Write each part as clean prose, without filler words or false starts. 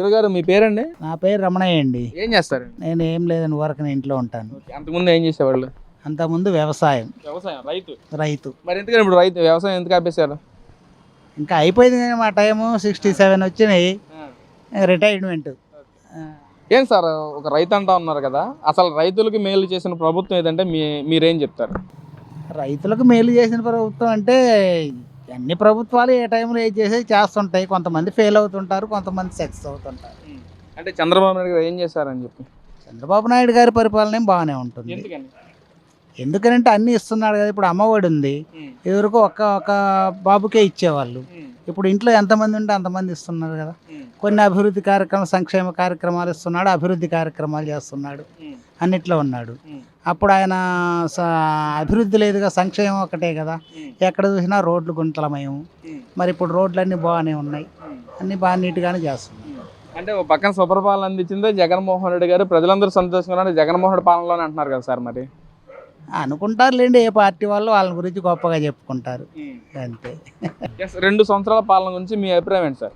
గురుగారు మీ పేరండి? నా పేరు రమణయ్య అండి. ఏం చేస్తారండి? నేను ఏం లేదని ఊరక ఇంట్లో ఉంటాను. అంతకుముందు ఏం చేసేవాళ్ళు? అంతకుముందు వ్యవసాయం, వ్యవసాయం, రైతు. మరి ఎందుకని ఇప్పుడు వ్యవసాయం ఎందుకు ఆపేశారు? ఇంకా అయిపోయింది కానీ మా టైము 67 వచ్చినాయి, రిటైర్మెంట్. ఏం సార్ ఒక రైతు అంటా ఉన్నారు కదా, అసలు రైతులకి మేలు చేసిన ప్రభుత్వం ఏదంటే మీరేం చెప్తారు? రైతులకు మేలు చేసిన ప్రభుత్వం అంటే అన్ని ప్రభుత్వాలు ఏ టైంలో ఏది చేసేది చేస్తుంటాయి. కొంతమంది ఫెయిల్ అవుతుంటారు, కొంతమంది సక్సెస్ అవుతుంటారు. అంటే చంద్రబాబు నాయుడు గారు ఏం చేశారని చెప్పి? చంద్రబాబు నాయుడు గారి పరిపాలన బాగానే ఉంటుంది. ఎందుకంటే అన్నీ ఇస్తున్నాడు కదా. ఇప్పుడు అమ్మఒడి ఉంది, ఇదివరకు ఒక బాబుకే ఇచ్చేవాళ్ళు. ఇప్పుడు ఇంట్లో ఎంతమంది ఉంటే అంతమంది ఇస్తున్నారు కదా. కొన్ని అభివృద్ధి కార్యక్రమాలు, సంక్షేమ కార్యక్రమాలు ఇస్తున్నాడు, అభివృద్ధి కార్యక్రమాలు చేస్తున్నాడు, అన్నిట్లో ఉన్నాడు. అప్పుడు ఆయన అభివృద్ధి లేదుగా, సంక్షేమం ఒకటే కదా. ఎక్కడ చూసినా రోడ్లు గుంటలమయం. మరి ఇప్పుడు రోడ్లన్నీ బాగానే ఉన్నాయి, అన్నీ బాగా నీట్గానే చేస్తున్నాయి. అంటే ఒక పక్కన సుపరిపాలన అందించింది జగన్మోహన్ రెడ్డి గారు, ప్రజలందరూ సంతోషంగా జగన్మోహన్ రెడ్డి పాలనలోనే అంటున్నారు కదా సార్. మరి అనుకుంటారులేండి, ఏ పార్టీ వాళ్ళు వాళ్ళ గురించి గొప్పగా చెప్పుకుంటారు అంతే. 2 సంవత్సరాల పాలన గురించి మీ అభిప్రాయం ఏంటి సార్?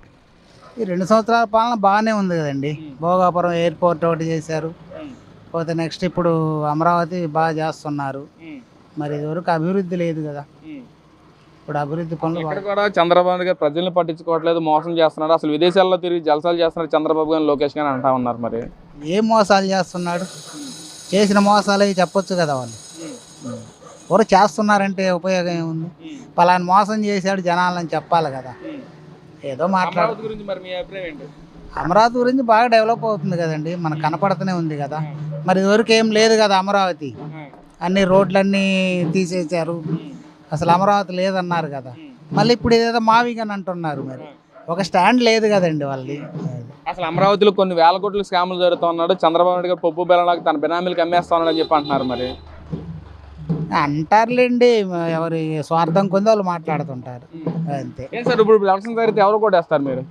ఈ 2 సంవత్సరాల పాలన బాగానే ఉంది కదండి. భోగాపురం ఎయిర్పోర్ట్ ఒకటి చేశారు, పోతే నెక్స్ట్ ఇప్పుడు అమరావతి బాగా చేస్తున్నారు. మరి ఇదివరకు అభివృద్ధి లేదు కదా, ఇప్పుడు అభివృద్ధి పనులు. ఇక్కడ కూడా చంద్రబాబు నాయుడు గారు ప్రజల్ని పట్టించుకోవట్లేదు, మోసం చేస్తున్నాడు, అసలు విదేశాల్లో తిరిగి జలసాలు చేస్తున్నాడు చంద్రబాబు గారు, లోకేష్ గారు అంటా ఉన్నారు. మరి ఏం మోసాలు చేస్తున్నాడు? చేసిన మోసాలు అవి చెప్పొచ్చు కదా. వాళ్ళు ఎవరు చేస్తున్నారంటే ఉపయోగం ఏముంది? పలానా మోసం చేశాడు జనాలని చెప్పాలి కదా. ఏదో మాట్లాడు. అమరావతి గురించి బాగా డెవలప్ అవుతుంది కదండి, మనకు కనపడుతూనే ఉంది కదా. మరి ఇదివరకు ఏం లేదు కదా అమరావతి, అన్ని రోడ్లన్నీ తీసేశారు, అసలు అమరావతి లేదన్నారు కదా. మళ్ళీ ఇప్పుడు ఏదేదో మావిగని అంటున్నారు. మరి ఒక స్టాండ్ లేదు కదండి వాళ్ళది. అసలు అమరావతిలో కొన్ని వేల కోట్ల స్కాములు జరుగుతూ ఉన్నాడు, చంద్రబాబు నాయుడు గారు పప్పు బెల్లంలాగా తన బినామీలకు అమ్మేస్తా ఉన్నాడు అని చెప్పి అంటున్నారు. మరి అంటారులేండి, ఎవరి స్వార్థం కొంది వాళ్ళు మాట్లాడుతుంటారు అంతే. ఏం సార్ ఇప్పుడు ఎలక్షన్ జరిగితే ఎవరు కొట్టేస్తారు మీరు?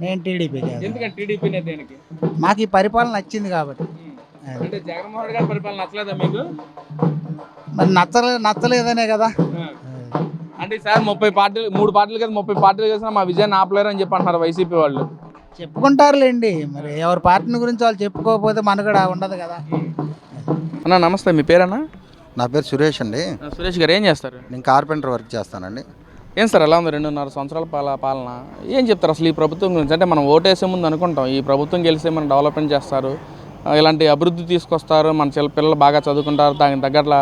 నేను టీడీపీ. ఎందుకంటే టీడీపీనే దేనికి? మాకు ఈ పరిపాలన నచ్చింది కాబట్టి. అంటే జగన్మోహన్ రెడ్డి గారి పరిపాలన నచ్చలేదా మీకు? మరి నచ్చలేదనే కదా. అంటే సార్ 3 పార్టీలు కదా, 30 పార్టీలు చేసినా మా విజయాన్ని ఆపలేరు అని చెప్పి అంటున్నారు వైసీపీ వాళ్ళు. చెప్పుకుంటారులేండి, మరి ఎవరి పార్టీని గురించి వాళ్ళు చెప్పుకోకపోతే మనకు ఉండదు కదా. అన్న నమస్తే, మీ పేరన్నా? నా పేరు సురేష్ అండి. సురేష్ గారు ఏం చేస్తారు? నేను కార్పెంటర్ వర్క్ చేస్తానండి. ఏం సార్ ఎలా ఉంది 2.5 సంవత్సరాల పాలన? ఏం చెప్తారు అసలు ఈ ప్రభుత్వం గురించి? అంటే మనం ఓటేసే ముందు అనుకుంటాం ఈ ప్రభుత్వం గెలిస్తే మనం డెవలప్మెంట్ చేస్తారు, ఇలాంటి అభివృద్ధి తీసుకొస్తారు, మన పిల్లలు బాగా చదువుకుంటారు, దానికి తగ్గట్ల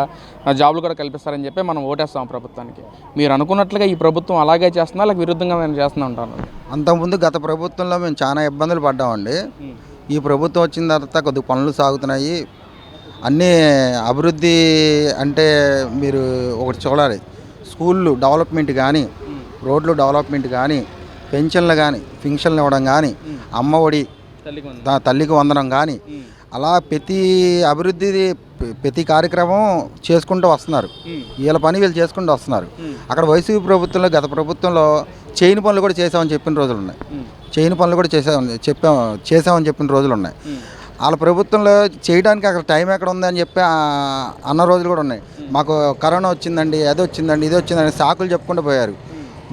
జాబులు కూడా కల్పిస్తారని చెప్పి మనం ఓటేస్తాం ప్రభుత్వానికి. మీరు అనుకున్నట్లుగా ఈ ప్రభుత్వం అలాగే చేస్తున్నా లేక విరుద్ధంగా మేము చేస్తూ ఉంటాను? అంతకుముందు గత ప్రభుత్వంలో మేము చాలా ఇబ్బందులు పడ్డామండి. ఈ ప్రభుత్వం వచ్చిన తర్వాత కొద్దిగా పనులు సాగుతున్నాయి, అన్నీ అభివృద్ధి. అంటే మీరు ఒకటి చూడాలి, స్కూళ్ళు డెవలప్మెంట్ కానీ, రోడ్లు డెవలప్మెంట్ కానీ, పెన్షన్లు కానీ, పింఛన్లు ఇవ్వడం కానీ, అమ్మఒడి, తల్లికి వందనం కానీ, అలా ప్రతి అభివృద్ధి ప్రతి కార్యక్రమం చేసుకుంటూ వస్తున్నారు. వీళ్ళ పని వీళ్ళు చేసుకుంటూ వస్తున్నారు. అక్కడ వైసీపీ ప్రభుత్వంలో, గత ప్రభుత్వంలో చైన్ పనులు కూడా చేసామని చెప్పిన రోజులు ఉన్నాయి. చైన్ పనులు కూడా చేసామని చెప్పిన రోజులు ఉన్నాయి. వాళ్ళ ప్రభుత్వంలో చేయడానికి అక్కడ టైం ఎక్కడ ఉందని చెప్పి అన్న రోజులు కూడా ఉన్నాయి. మాకు కరోనా వచ్చిందండి, అది వచ్చిందండి, ఇది వచ్చిందని సాకులు చెప్పుకుంటూ పోయారు.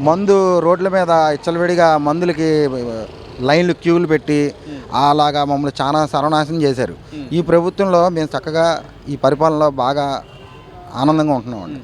మందు రోడ్ల మీద ఇచ్చలవిడిగా మందులకి లైన్లు క్యూలు పెట్టి అలాగా మమ్మల్ని చాలా సర్వనాశనం చేశారు. ఈ ప్రభుత్వంలో మేము చక్కగా ఈ పరిపాలనలో బాగా ఆనందంగా ఉంటున్నామండి.